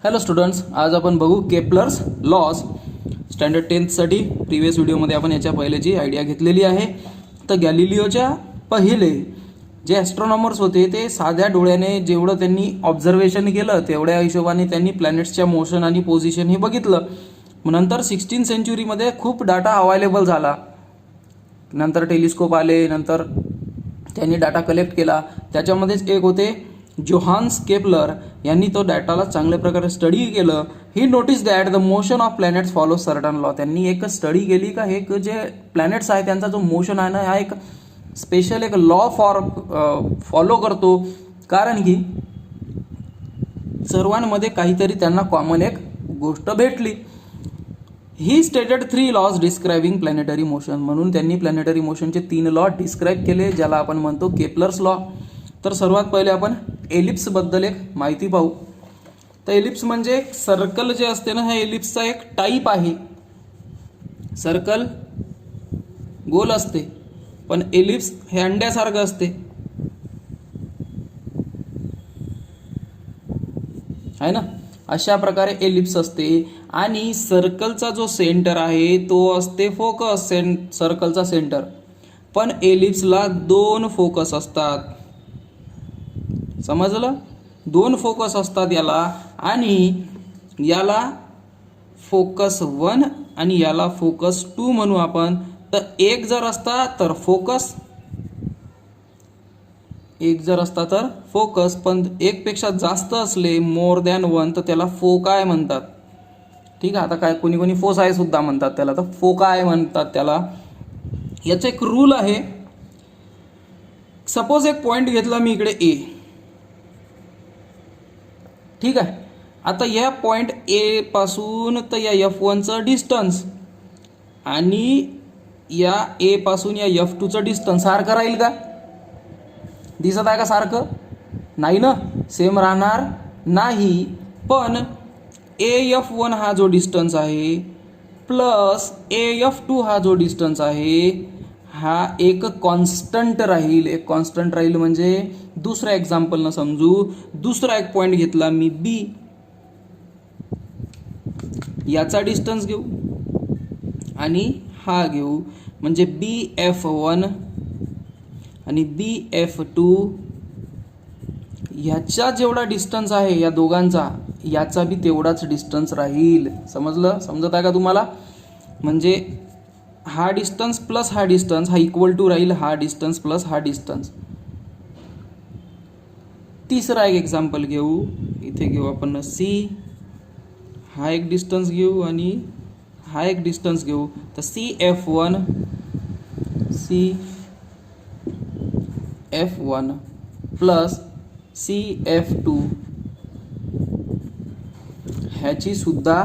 Hello students, आज आपण बघू केप्लर्स लॉज स्टँडर्ड 10th साठी. प्रिव्हियस व्हिडिओमध्ये आपण याच्या पहिल्याची आयडिया घेतलेली आहे. तर गॅलिलिओच्या पहिले जे ॲस्ट्रॉनॉमर्स होते ते साध्या डोळ्याने जेवढं त्यांनी ऑब्झर्वेशन केलं तेवढ्या हिशोबाने त्यांनी प्लॅनेट्सच्या मोशन आणि पोझिशन हे बघितलं. नंतर 16th सेंचुरीमध्ये खूप डाटा अवेलेबल झाला. नंतर टेलिस्कोप आले, नंतर त्यांनी डाटा कलेक्ट केला. त्याच्यामध्येच एक होते जोहान्स केपलर. यांनी तो डाटाला चांगल्या प्रकारे स्टडी केलं. He notice that the motion of planets follow certain law. त्यांनी एक स्टडी केली का हे जे प्लॅनेट्स आहे त्यांचा जो मोशन आहे ना, हा एक स्पेशल एक लॉ फॉलो करतो. कारण की सर्वांमध्ये काहीतरी त्यांना कॉमन एक गोष्ट भेटली. He stated 3 laws describing planetary motion. म्हणून त्यांनी प्लॅनेटरी मोशनचे 3 लॉ डिस्क्राईब केले, ज्याला आपण म्हणतो केपलर्स लॉ. तर सर्वात पहिले आपण एलिप्स बद्दल एक माहिती पाहू. तर एलिप्स म्हणजे सर्कल जे असते ना, हा एलिप्सचा एक टाईप आहे. सर्कल गोल असते, पण एलिप्स हे अंड्यासारखं असते. आहे ना, अशा प्रकारे एलिप्स असते. आणि सर्कलचा जो सेंटर आहे तो असते फोकस, सर्कलचा सेंटर. पण एलिप्सला 2 फोकस असतात. समजलं? 2 फोकस असतात याला. आणि याला फोकस 1 आणि याला फोकस 2 म्हणू आपण. तर एक जर असता तर फोकस, एक जर असता तर फोकस, पण एक पेक्षा जास्त असले मोर दॅन 1 तर त्याला फोकाय म्हणतात. ठीक आहे. आता काय कोणी कोणी फोसाय सुद्धा म्हणतात त्याला, तर फोकाय म्हणतात त्याला. याचा एक रूल आहे. सपोज एक पॉइंट घेतला मी इकडे ए. ठीक आहे. आता या पॉइंट ए पासून तर या F1चं डिस्टन्स आणि या ए पासून या F2चं डिस्टन्स सारखं राहील का? दिसत आहे का सारखं? नाही ना, सेम राहणार नाही. पण AF1 हा जो डिस्टन्स आहे प्लस AF2 हा जो डिस्टन्स आहे हा एक कॉन्स्टंट राहील. एक कॉन्स्टंट राहील म्हणजे दुसऱ्या एक्झाम्पलनं समजू. दुसरा एक पॉइंट घेतला मी बी. याचा डिस्टन्स घेऊ आणि हा घेऊ, म्हणजे BF1 आणि BF2 ह्याचा जेवढा डिस्टन्स आहे या दोघांचा, याचा बी तेवढाच डिस्टन्स राहील. समजलं? समजत आहे का तुम्हाला? म्हणजे हा डिस्टन्स प्लस हा डिस्टन्स हा इक्वल टू राहील हा डिस्टन्स प्लस हा डिस्टन्स. तिसरा एक एक्झाम्पल घेऊ. इथे घेऊ आपण सी. हा एक डिस्टन्स घेऊ आणि हा एक डिस्टन्स घेऊ. तर CF1 प्लस CF2 ह्याची सुद्धा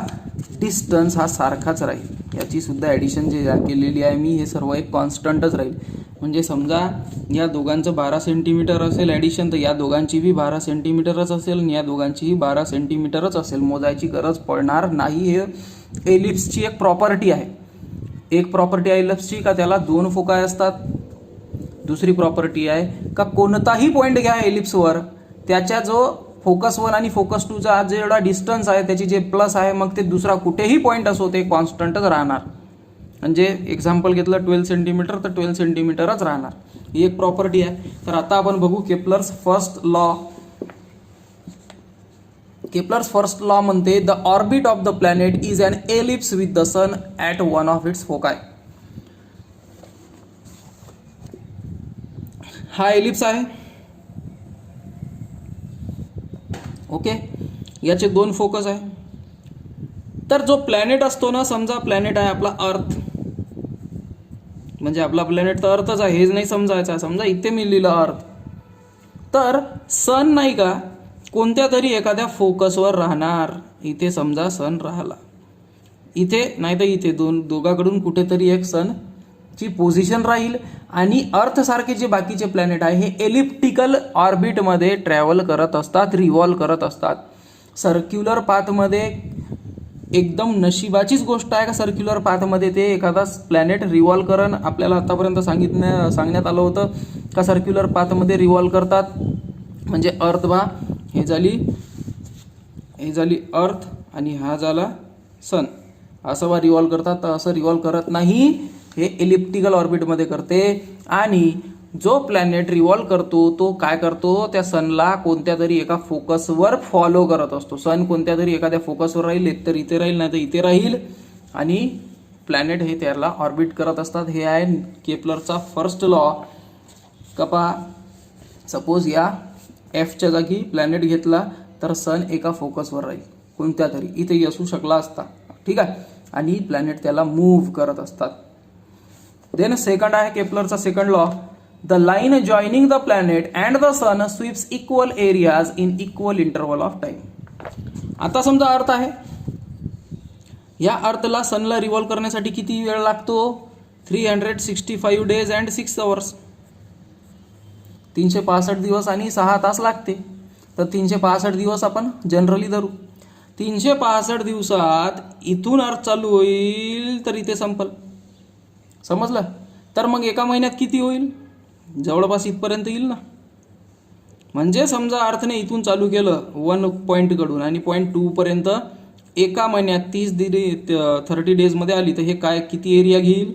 डिस्टन्स हा सारखाच राहील. याची सुद्धा ॲडिशन जे केलेली आहे मी, हे सर्व एक कॉन्स्टंटच राहील. म्हणजे समजा या दोघांचं 12 सेंटीमीटर असेल ॲडिशन, तर या दोघांची बी 12 सेंटीमीटरच असेल आणि या दोघांचीही 12 सेंटीमीटरच असेल. मोजायची गरज पडणार नाही. हे एलिप्सची एक प्रॉपर्टी आहे. एक प्रॉपर्टी आहे एलिप्सची का त्याला 2 फोकाय असतात. दुसरी प्रॉपर्टी आहे का कोणताही पॉईंट घ्या एलिप्सवर, त्याच्या जो फोकस 1 आणि फोकस 2चा जेवढा डिस्टन्स आहे त्याची जे प्लस आहे, मग ते दुसरा कुठेही पॉईंट असो ते कॉन्स्टंटच राहणार. म्हणजे एक्झाम्पल घेतलं 12 सेंटीमीटर तर 12 सेंटीमीटरच राहणार. ही एक प्रॉपर्टी आहे. तर आता आपण बघू Kepler's first law. Kepler's first law म्हणते the orbit of the planet is an ellipse with the sun at one of its foci. हा एलिप्स आहे. ओके. याचे 2 फोकस आहे. तर जो प्लॅनेट असतो ना, समजा प्लॅनेट आहे आपला अर्थ, म्हणजे आपला प्लॅनेट तर अर्थच आहे, हेच नाही समजायचं. समजा इथे मी लिहिलं अर्थ, तर सन नाही का कोणत्या तरी एखाद्या फोकसवर राहणार. इथे समजा सन राहिला, इथे नाही तर इथे, दोघांकडून कुठेतरी एक सनची पोझिशन राहील. आणि अर्थ सारखे जे बाकीचे प्लॅनेट आहे हे एलिप्टिकल ऑर्बिटमध्ये ट्रॅव्हल करत असतात, रिव्हॉल्व करत असतात. सर्क्युलर पाथमध्ये एकदम नशिबाचीच गोष्ट आहे का सर्क्युलर पाथमध्ये ते एखादा प्लॅनेट रिव्हॉल्व करण. आपल्याला आतापर्यंत सांगण्यात आलं होतं का सर्क्युलर पाथमध्ये रिव्हॉल्व करतात. म्हणजे अर्थ बा हे झाली हे झाली अर्थ आणि हा झाला सन. असं रिव्हॉल्व करतात, तर असं रिव्हॉल्व करत नाही, हे इलिप्टिकल ऑर्बिटमध्ये करते. आणि जो प्लॅनेट रिव्हॉल्व करतो तो काय करतो, त्या सनला कोणत्या तरी एका फोकसवर फॉलो करत असतो. सन कोणत्या तरी एखाद्या फोकसवर राहील, एक तर इथे राहील नाही तर इथे राहील, आणि प्लॅनेट हे त्याला ऑर्बिट करत असतात. हे आहे केपलरचा फर्स्ट लॉ. कपा सपोज या एफच्या जागी प्लॅनेट घेतला तर सन एका फोकसवर राहील, कोणत्या तरी इथेही असू शकला असता, ठीक आहे, आणि प्लॅनेट त्याला मूव्ह करत असतात. देन सेकंड आहे केपलरचा second law. The line joining the planet and the sun sweeps equal areas in equal interval of time. आता समजा अर्थ आहे, या अर्थला सनला रिव्हॉल्व करण्यासाठी किती वेळ लागतो, 365 डेज अँड 6 आवर्स, 365 दिवस आणि 6 तास लागते. तर 365 दिवस आपण जनरली धरू. 365 दिवसात इथून अर्थ चालू होईल तर इथे संपल, समजलं. तर मग एका महिन्यात किती होईल, जवळपास इथपर्यंत येईल ना. म्हणजे समजा अर्थने इथून चालू केलं 1 पॉईंटकडून आणि पॉईंट 2 पर्यंत एका महिन्यात 30 डेजमध्ये आली, तर हे काय किती एरिया घेईल,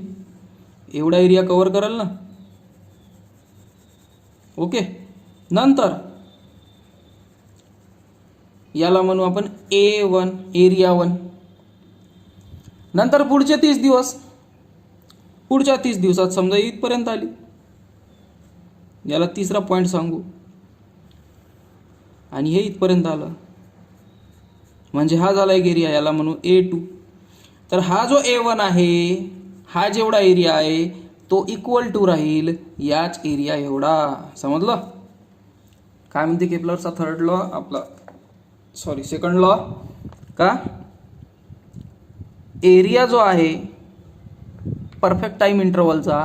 एवढा एरिया कव्हर करेल ना. ओके. नंतर याला म्हणू आपण A1, एरिया 1. नंतर पुढचे 30 दिवस, पुढच्या 30 दिवसात समजा इथपर्यंत आली, याला तिसरा पॉईंट सांगू, आणि हे इथपर्यंत आलं, म्हणजे हा झाला एक एरिया, याला म्हणू A2. तर हा जो A1 आहे, हा जेवढा एरिया आहे तो इक्वल टू राहील याच एरिया एवढा. समजलं. काय म्हणते केपलरचा थर्ड लॉ, आपला सेकंड लॉ, का एरिया जो आहे परफेक्ट टाइम इंटरवलचा,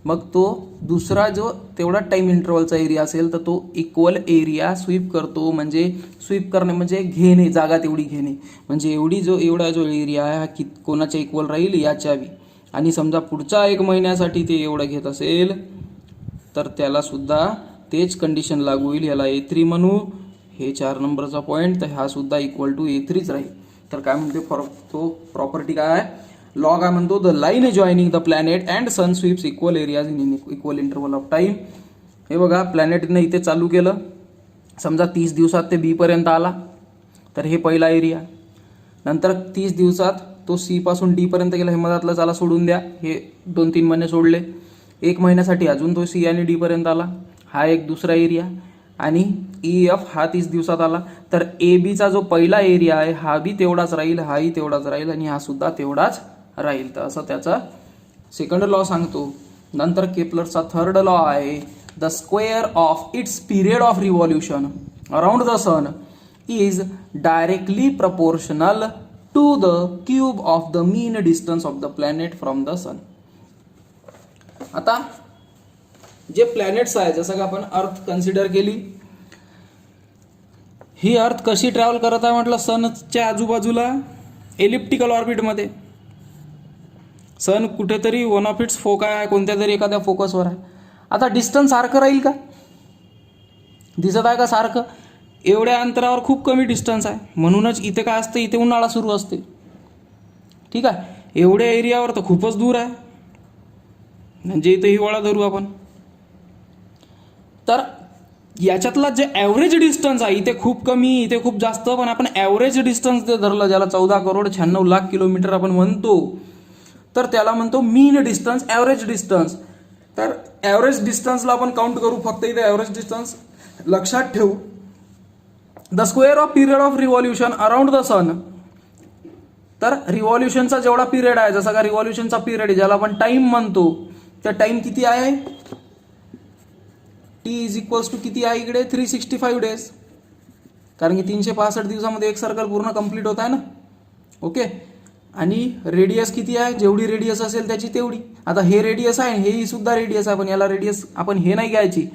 मग तो दुसरा जो तेवढा टाइम इंटरवलचा एरिया असेल तर तो इक्वल एरिया स्वीप करतो. म्हणजे स्वीप करणे म्हणजे घेणे, जागा तेवढी घेणे, म्हणजे एवढा जो एरिया आहे हा कोणाच्या इक्वल राहील, याच्या बी. आणि समजा पुढच्या 1 महिन्यासाठी ते एवढं घेत असेल तर त्याला सुद्धा तेच कंडिशन लागू होईल. याला A3 म्हणू, हे 4 नंबरचा पॉईंट, तर हा सुद्धा इक्वल टू A3च राहील. तर काय म्हणते तो प्रॉपर्टी काय आहे, लॉ काय म्हणतो, the line joining the planet and sun sweeps equal areas in equal interval of time. हे बघा, प्लॅनेटने इथे चालू केलं, समजा 30 दिवसात ते B पर्यंत आला, तर हे पहिला एरिया. नंतर 30 दिवसात तो C पासून D पर्यंत गेला, हे मधातलं त्याला सोडून द्या, हे 2-3 महिने सोडले. 1 महिन्यासाठी अजून तो C आणि D पर्यंत आला, हा एक दुसरा एरिया. आणि EF हा 30 दिवसात आला, तर AB चा जो पहिला एरिया आहे हा बी तेवढाच राहील, हाही तेवढाच राहील, आणि हा सुद्धा तेवढाच राहील. तर असं त्याचा सेकंड लॉ सांगतो. नंतर केपलरचा थर्ड लॉ आहे, the square of its period of revolution around the sun is directly proportional to the cube of the mean distance of the planet from the sun. आता जे प्लॅनेट्स आहे, जसं का आपण अर्थ कन्सिडर केली, ही अर्थ कशी ट्रॅव्हल करत आहे म्हटलं, सनच्या आजूबाजूला एलिप्टिकल ऑर्बिटमध्ये. सन कुठेतरी वन ऑफ इट्स फोक आहे, कोणत्या तरी एखाद्या फोकसवर आहे. आता डिस्टन्स सारखं राहील का, दिसत आहे का सारखं, एवढ्या अंतरावर खूप कमी डिस्टन्स आहे. म्हणूनच इथे काय असतं, इथे उन्हाळा सुरू असते, ठीक आहे. एवढ्या एरियावर तर खूपच दूर आहे, म्हणजे इथे हिवाळा धरू आपण. तर याच्यातला जे ॲव्हरेज डिस्टन्स आहे, इथे खूप कमी, इथे खूप जास्त, पण आपण ॲव्हरेज डिस्टन्स ते धरलं, ज्याला 14,96,00,000 किलोमीटर आपण म्हणतो, तर त्याला म्हणतो मीन डिस्टन्स, ॲव्हरेज डिस्टन्स. तर ॲव्हरेज डिस्टन्सला आपण काउंट करू, फक्त इथे ॲव्हरेज डिस्टन्स लक्षात ठेवू. The square of period of revolution around the sun. तर रिव्हॉल्युशनचा जेवढा पिरियड आहे, जसा का रिव्हॉल्युशनचा पिरियड ज्याला आपण टाइम म्हणतो, तर टाइम किती आहे, T इज इक्वल्स टू किती आहे इकडे, 365 डेज, कारण की 365 दिवसामध्ये एक सर्कल पूर्ण कंप्लीट होत आहे ना. ओके. आणि रेडियस किती आहे, जेवढी रेडियस असेल त्याची तेवढी. आता हे रेडियस आहे, हेही सुद्धा रेडियस आहे, पण याला रेडियस आपण हे नाही घ्यायची,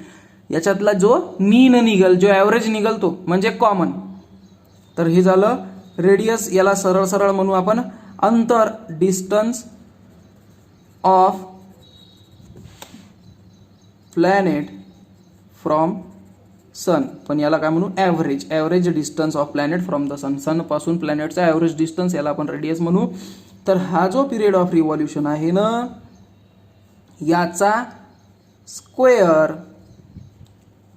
याच्यातला जो मीन निघल, जो ॲव्हरेज निघल तो म्हणजे कॉमन. तर हे झालं रेडियस, याला सरळ सरळ म्हणू आपण अंतर, distance of planet from sun, पण याला काय म्हणू, average distance of planet from the sun. Sun पासून प्लॅनेटचा ॲव्हरेज डिस्टन्स, याला आपण रेडियस म्हणू. तर हा जो पिरियड ऑफ रिव्हॉल्युशन आहे ना, याचा स्क्वेअर,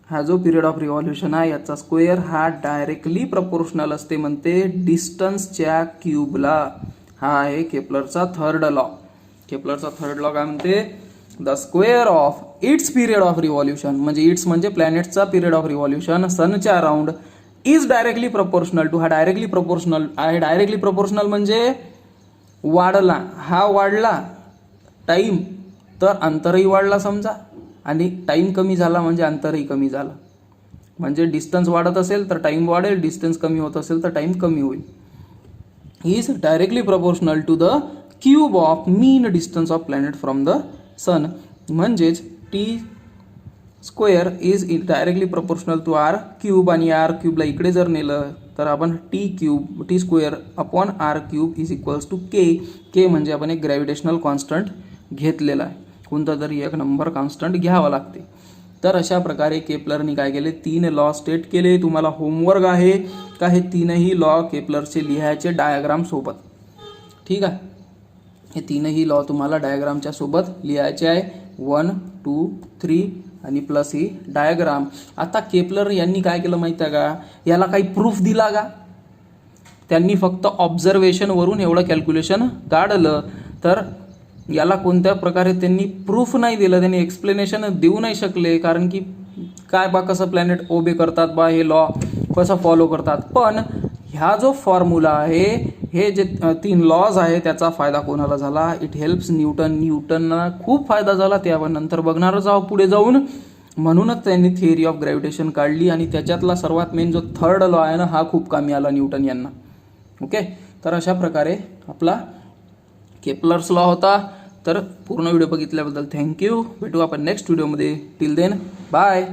हा जो पिरियड ऑफ रिव्हॉल्युशन आहे याचा स्क्वेअर हा डायरेक्टली प्रपोर्शनल असते म्हणते डिस्टन्सच्या क्यूबला. हा आहे केपलरचा थर्ड लॉ. केपलरचा थर्ड लॉ काय म्हणते, the square of its period of revolution, म्हणजे इट्स म्हणजे प्लॅनेटचा पिरियड ऑफ रिव्हॉल्युशन सनच्या around, is directly proportional to, हा डायरेक्टली प्रपोर्शनल आहे. डायरेक्टली प्रपोर्शनल म्हणजे वाढला, हा वाढला टाइम तर अंतरही वाढला समजा, आणि टाइम कमी झाला म्हणजे अंतरही कमी झालं. म्हणजे डिस्टन्स वाढत असेल तर टाइम वाढेल, डिस्टन्स कमी होत असेल तर टाइम कमी होईल. Is directly proportional to the cube of mean distance of planet from the sun. म्हणजेच T square is directly proportional to R cube, आणि आर क्यूबला इकडे जर नेलं तर आपण T square upon R cube is equals to K. K म्हणजे आपण एक ग्रॅव्हिटेशनल कॉन्स्टंट घेतलेला आहे, कोणता तरी एक नंबर कॉन्स्टंट घ्यावा लागते. तर अशा प्रकारे केपलरनी काय केले, 3 लॉ स्टेट केले. तुम्हाला होमवर्क आहे का हे 3ही लॉ केपलरचे लिहायचे डायग्राम सोबत. ठीक आहे, हे 3ही लॉ तुम्हाला डायग्रामच्या सोबत लिहायचे आहे. 1, 2, 3 आणि प्लस ही डायग्राम. आता केपलर यांनी काय केलं माहिती आहे का, याला काही प्रूफ दिला का, त्यांनी फक्त ऑब्झर्वेशनवरून एवढं कॅल्क्युलेशन काढलं. तर याला कोणत्या प्रकारे त्यांनी प्रूफ नाही दिलं, त्यांनी एक्सप्लेनेशन देऊ नाही शकले. कारण की काय बा, कसं प्लॅनेट ओबे करतात बा, हे लॉ कसं फॉलो करतात. पण ह्या जो फॉर्म्युला आहे, हे जे 3 लॉज आहे, त्याचा फायदा कोणाला झाला, इट हेल्प्स न्यूटनना खूप फायदा झाला. ते आपण नंतर बघणारच आहोत पुढे जाऊन. म्हणूनच त्यांनी थिअरी ऑफ ग्रॅव्हिटेशन काढली, आणि त्याच्यातला सर्वात मेन जो थर्ड लॉ आहे ना, हा खूप कामी आला न्यूटन यांना. ओके, तर अशा प्रकारे आपला केपलर्स लॉ होता. तर पूर्ण व्हिडिओ बघितल्याबद्दल थँक्यू. भेटू आपण नेक्स्ट व्हिडिओमध्ये. Till then bye.